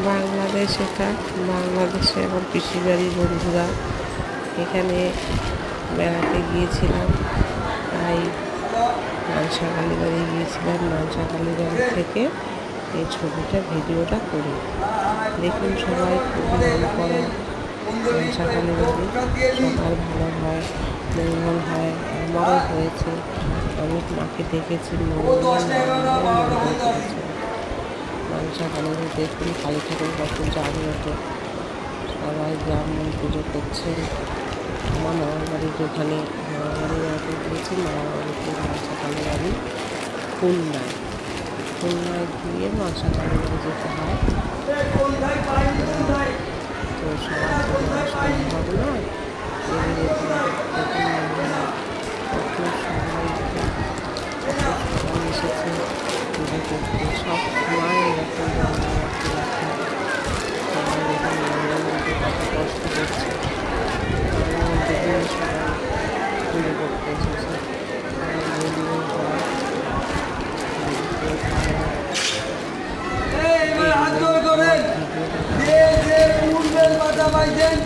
বাংলাদেশ এটা। বাংলাদেশে আমার পিসির বাড়ি বন্ধুরা, এখানে বেড়াতে গিয়েছিলাম। তাই মানসা কালীবাড়ি গিয়েছিলাম। মানসা কালীবাড়ি থেকে এই ছবিটা ভিডিওটা করি। দেখুন সবাই, খুব নাম করা মানসা কালীবাড়ি। সবার ভালো হয়, মঙ্গল হয়, আমারও হয়েছে। অনেক মাকে দেখেছি, মঙ্গল করেছে। মানসা কালীবাড়ি দেখুন, কালী ঠাকুর কত জাগ্রত। সবাই ব্রাহ্মণ পুজো করছেন। আমার মামার বাড়ির ওখানে, মামার বাড়ি বেড়াতে গিয়েছি। মামার বাড়িতে মানসা কালীবাড়ি খুলনায়। খুলনায় গিয়ে মানসা কালীবাড়ি যেতে হয়। তো সবার তো সম্ভব নয়, এবারে কত সবাই এসেছে পুজো করতে। সব সময় এরকম সবাই এরকম মন্দিরের মধ্যে কত কষ্ট করছে। মন্দির দিয়ে সবাই পুজো করতে এসেছে। মন্দিরের সবাই